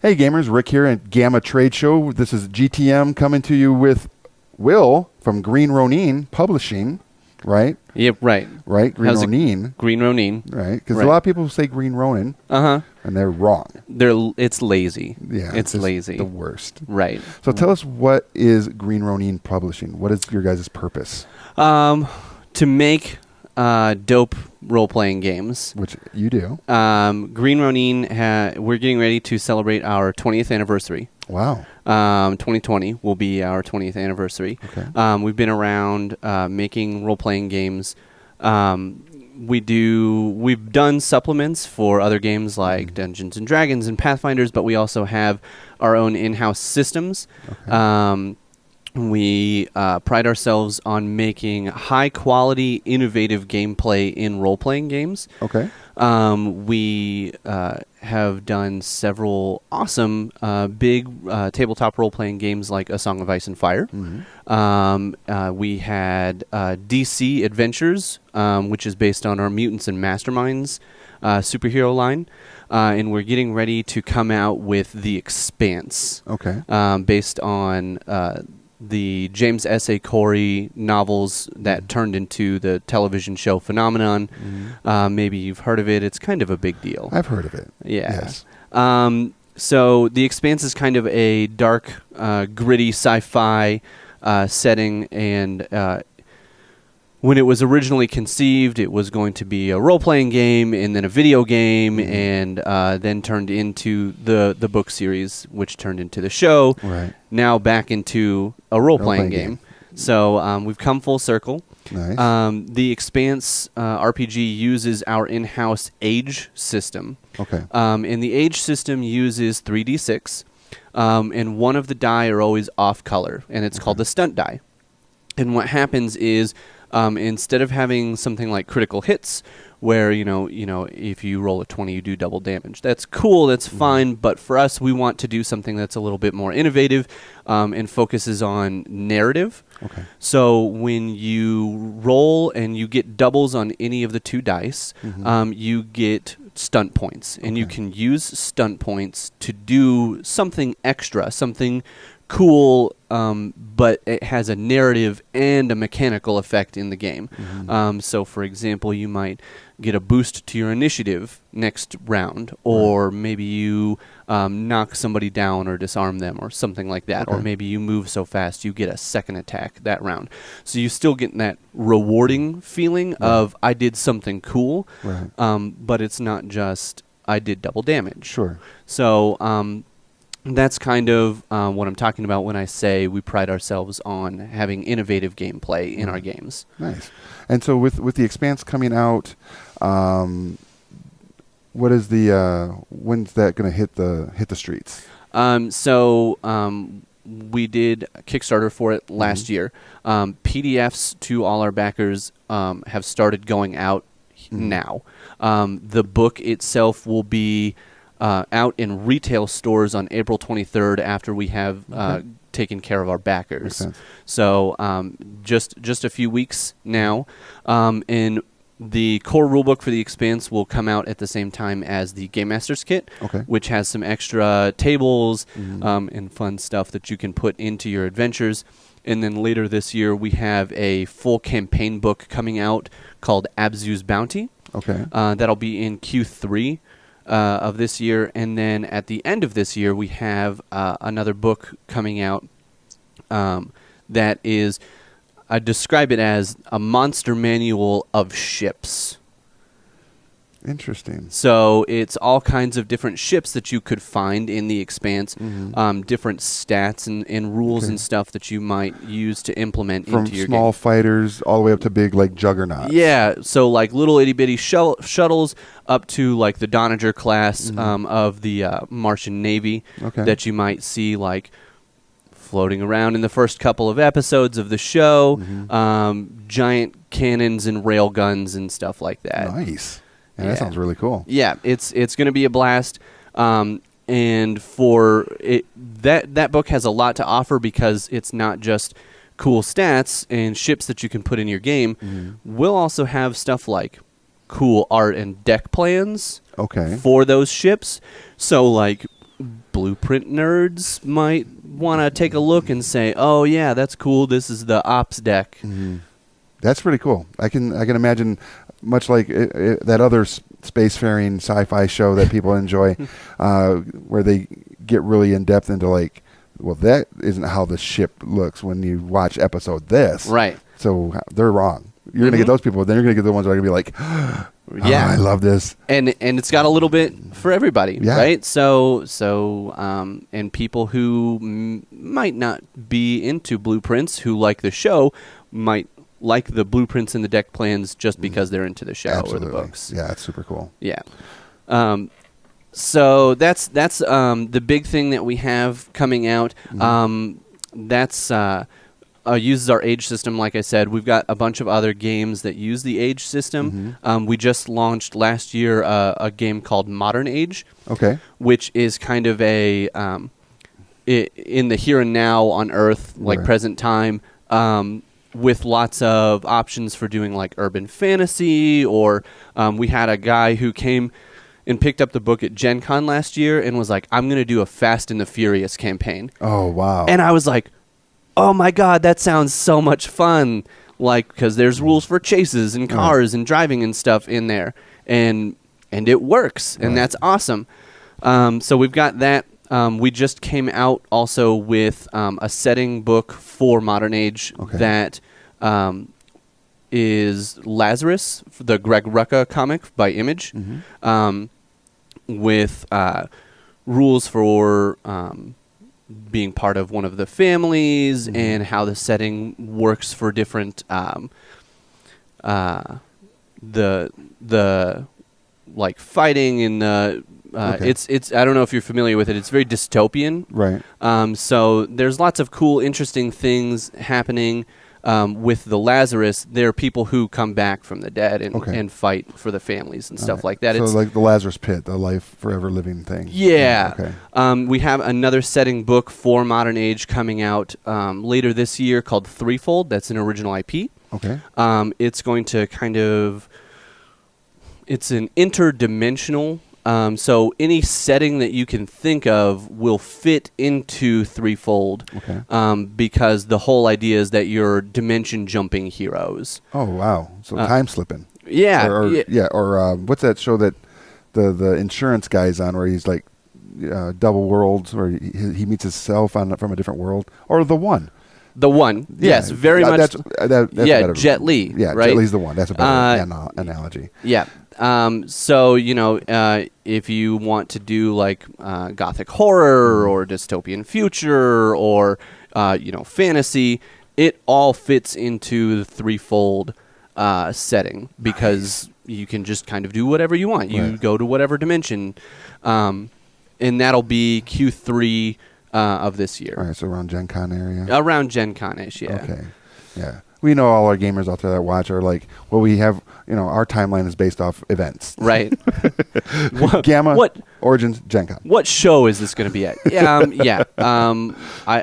Hey gamers, Rick here at GAMA Trade Show. This is GTM coming to you with Will from Green Ronin Publishing, right? Yep, right. Right, Green Ronin. Green Ronin. Right, because a lot of people say Green Ronin, and they're wrong. It's lazy. Yeah, it's lazy. The worst. Right. So tell us, what is Green Ronin Publishing? What is your guys' purpose? To make dope role-playing games. Which you do. Green Ronin, we're getting ready to celebrate our 20th anniversary. Wow. 2020 will be our 20th anniversary. Okay. We've been around making role-playing games. We've done supplements for other games like Dungeons and Dragons and Pathfinders, but we also have our own in-house systems. Okay. We pride ourselves on making high-quality, innovative gameplay in role-playing games. Okay. We have done several awesome big tabletop role-playing games like A Song of Ice and Fire. Mm-hmm. We had DC Adventures, which is based on our Mutants and Masterminds superhero line. And we're getting ready to come out with The Expanse. Okay. Based on the James S.A. Corey novels that turned into the television show phenomenon. Mm-hmm. Maybe you've heard of it. It's kind of a big deal. I've heard of it. Yeah. Yes. So The Expanse is kind of a dark, gritty sci-fi setting, and when it was originally conceived, it was going to be a role-playing game and then a video game, and then turned into the book series, which turned into the show. Right. Now back into a role-playing game. So we've come full circle. Nice. The Expanse RPG uses our in-house age system. Okay. And the age system uses 3d6, and one of the die are always off color, and it's called the stunt die. And what happens is, instead of having something like critical hits, where if you roll a 20, you do double damage. That's cool. That's fine. But for us, we want to do something that's a little bit more innovative, and focuses on narrative. Okay. So when you roll and you get doubles on any of the two dice, you get stunt points, and you can use stunt points to do something extra, something cool, but it has a narrative and a mechanical effect in the game. So, for example, you might get a boost to your initiative next round, or maybe you knock somebody down or disarm them or something like that, or maybe you move so fast you get a second attack that round. So you still get that rewarding feeling of, I did something cool, but it's not just, I did double damage. Sure. So, that's kind of what I'm talking about when I say we pride ourselves on having innovative gameplay in our games. Nice. And so with The Expanse coming out, what is when's that going to hit the streets? We did a Kickstarter for it last year. PDFs to all our backers have started going out now. The book itself will be out in retail stores on April 23rd after we have taken care of our backers. So just a few weeks now. And the core rulebook for The Expanse will come out at the same time as the Game Master's Kit, which has some extra tables and fun stuff that you can put into your adventures. And then later this year, we have a full campaign book coming out called Abzu's Bounty. Okay. That'll be in Q3 of this year, and then at the end of this year we have another book coming out that is, I describe it as a monster manual of ships. Interesting. So it's all kinds of different ships that you could find in The Expanse, different stats and rules and stuff that you might use to implement into your game. From small fighters all the way up to big, like, juggernauts. Yeah, so like little itty-bitty shuttles up to like the Donager class of the Martian Navy that you might see like floating around in the first couple of episodes of the show, giant cannons and rail guns and stuff like that. Nice. Yeah, that sounds really cool. Yeah, it's going to be a blast. And for it, that book has a lot to offer because it's not just cool stats and ships that you can put in your game. We'll also have stuff like cool art and deck plans for those ships. So like blueprint nerds might want to take a look and say, "Oh yeah, that's cool. This is the ops deck." Mm-hmm. That's pretty cool. I can imagine, much like that other spacefaring sci-fi show that people enjoy, where they get really in depth into like, well, that isn't how the ship looks when you watch episode this. Right. So they're wrong. You're going to get those people, but then you're going to get the ones that are going to be like, yeah, I love this. And it's got a little bit for everybody, Yeah. right? So and people who might not be into blueprints, who like the show, might like the blueprints and the deck plans just because they're into the show Absolutely. or the books. Yeah, it's super cool. Yeah. So that's the big thing that we have coming out. That's uses our age system. Like I said, we've got a bunch of other games that use the age system. We just launched last year a game called Modern Age. Okay. Which is kind of a in the here and now on Earth, like Right. present time. With lots of options for doing like urban fantasy, or we had a guy who came and picked up the book at Gen Con last year and was like, I'm going to do a Fast and the Furious campaign. Oh, wow. And I was like, oh my God, that sounds so much fun. Like, because there's rules for chases and cars and driving and stuff in there. And it works. And that's awesome. So we've got that. We just came out also with a setting book for Modern Age that is Lazarus, the Greg Rucka comic by Image, with rules for being part of one of the families and how the setting works for different the like fighting and it's I don't know if you're familiar with it. It's very dystopian. Right. So there's lots of cool, interesting things happening with the Lazarus. There are people who come back from the dead and fight for the families and stuff like that. So It's like the Lazarus Pit, the life forever living thing. yeah. Okay. We have another setting book for Modern Age coming out later this year called Threefold. That's an original IP. Okay. It's going to kind of... It's an interdimensional... so any setting that you can think of will fit into Threefold because the whole idea is that you're dimension jumping heroes. Oh, wow. So time slipping. Yeah. Or what's that show that the insurance guy's on where he's like double worlds, where he meets himself from a different world? Or The One. The One. Yes, very much. That's better. Jet Li. Yeah, right? Jet Li's The One. That's a better analogy. Yeah. So, if you want to do like gothic horror or dystopian future or, fantasy, it all fits into the Threefold setting because you can just kind of do whatever you want. You go to whatever dimension, and that'll be Q3 of this year. All right, so around Gen Con area? Around Gen Con-ish, yeah. Okay, yeah. We know all our gamers out there that watch are like, well, we have, our timeline is based off events. Right. GAMA, Origins, Gen Con. What show is this going to be at?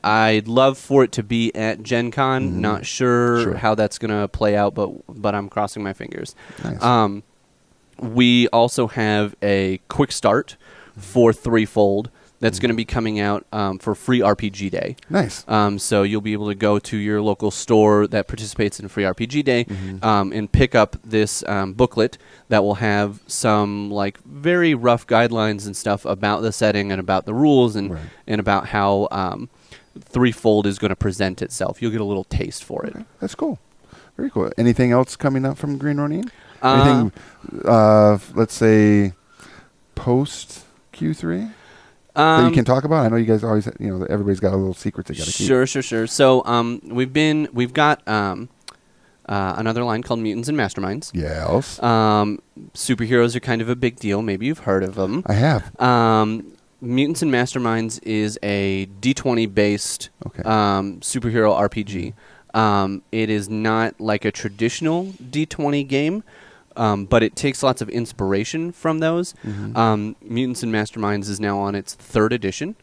I'd love for it to be at Gen Con. Not sure how that's going to play out, but I'm crossing my fingers. Nice. We also have a quick start for Threefold that's going to be coming out for Free RPG Day. Nice. So you'll be able to go to your local store that participates in Free RPG Day and pick up this booklet that will have some like very rough guidelines and stuff about the setting and about the rules and about how Threefold is going to present itself. You'll get a little taste for it. That's cool. Very cool. Anything else coming up from Green Ronin? Anything, let's say, post Q3? That you can talk about? I know you guys always, everybody's got a little secret they got to keep. Sure. So we've got another line called Mutants and Masterminds. Yes. Superheroes are kind of a big deal. Maybe you've heard of them. I have. Mutants and Masterminds is a D20 based superhero RPG. It is not like a traditional D20 game. But it takes lots of inspiration from those. Mutants and Masterminds is now on its 3rd edition.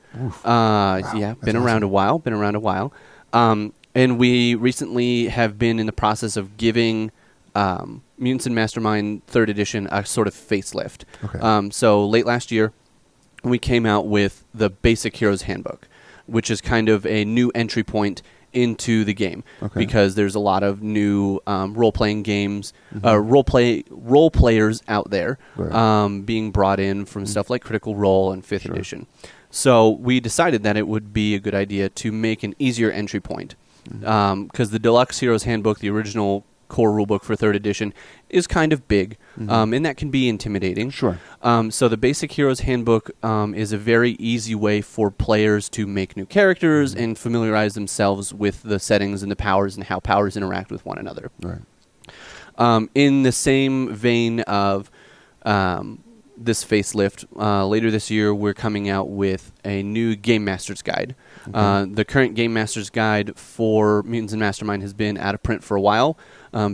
Yeah, been around a while. And we recently have been in the process of giving Mutants and Mastermind 3rd edition a sort of facelift. So late last year, we came out with the Basic Heroes Handbook, which is kind of a new entry point into the game, because there's a lot of new role-playing games, role players out there, being brought in from stuff like Critical Role and 5th edition. So we decided that it would be a good idea to make an easier entry point, because the Deluxe Heroes Handbook, the original core rulebook for 3rd edition, is kind of big, and that can be intimidating. So the Basic Heroes Handbook is a very easy way for players to make new characters and familiarize themselves with the settings and the powers and how powers interact with one another. In the same vein of this facelift, later this year we're coming out with a new Game Master's Guide. The current Game Master's Guide for Mutants and Mastermind has been out of print for a while,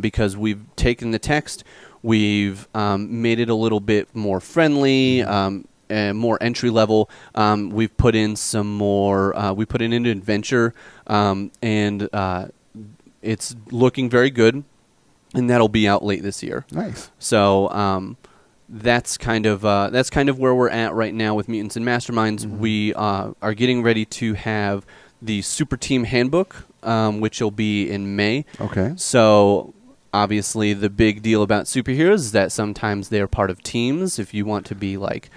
because we've taken the text, we've made it a little bit more friendly, and more entry level. We've put in some more, we put it into adventure, and it's looking very good, and that'll be out late this year. Nice. So that's kind of where we're at right now with Mutants and Masterminds. We are getting ready to have the Super Team Handbook, which will be in May. So obviously the big deal about superheroes is that sometimes they're part of teams. If you want to be like,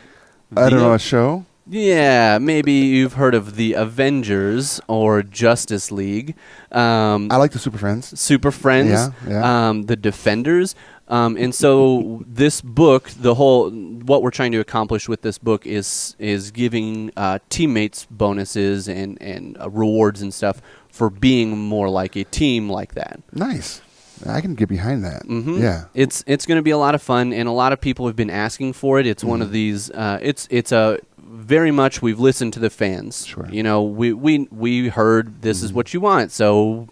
I don't know, a show? Yeah, maybe you've heard of the Avengers or Justice League. I like the Super Friends. Super Friends. The Defenders. And so this book, what we're trying to accomplish with this book is giving teammates bonuses and rewards and stuff for being more like a team like that. Nice. I can get behind that. Yeah. It's going to be a lot of fun, and a lot of people have been asking for it. It's one of these, it's a very much, we've listened to the fans. You know, we heard this is what you want, so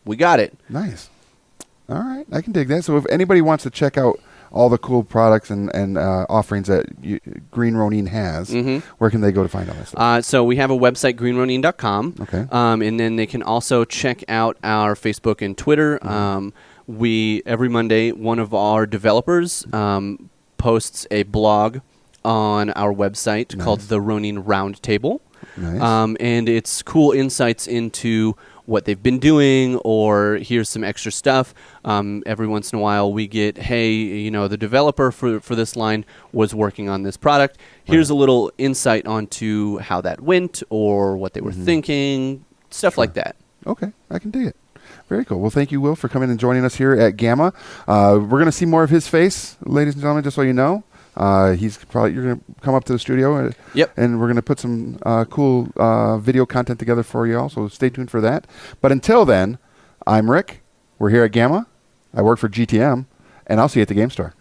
we got it. Nice. All right, I can dig that. So if anybody wants to check out all the cool products and offerings that Green Ronin has, where can they go to find all that stuff? So we have a website, greenronin.com. And then they can also check out our Facebook and Twitter. Every Monday, one of our developers posts a blog on our website called the Ronin Roundtable. And it's cool insights into what they've been doing, or here's some extra stuff. Every once in a while we get, hey, you know, the developer for this line was working on this product. Here's a little insight onto how that went, or what they were thinking, stuff like that. Okay, I can dig it. Very cool. Well, thank you, Will, for coming and joining us here at GAMA. We're going to see more of his face, ladies and gentlemen, just so you know. You're going to come up to the studio, and we're going to put some cool video content together for you all, so stay tuned for that. But until then, I'm Rick. We're here at GAMA. I work for GTM, and I'll see you at the Game Store.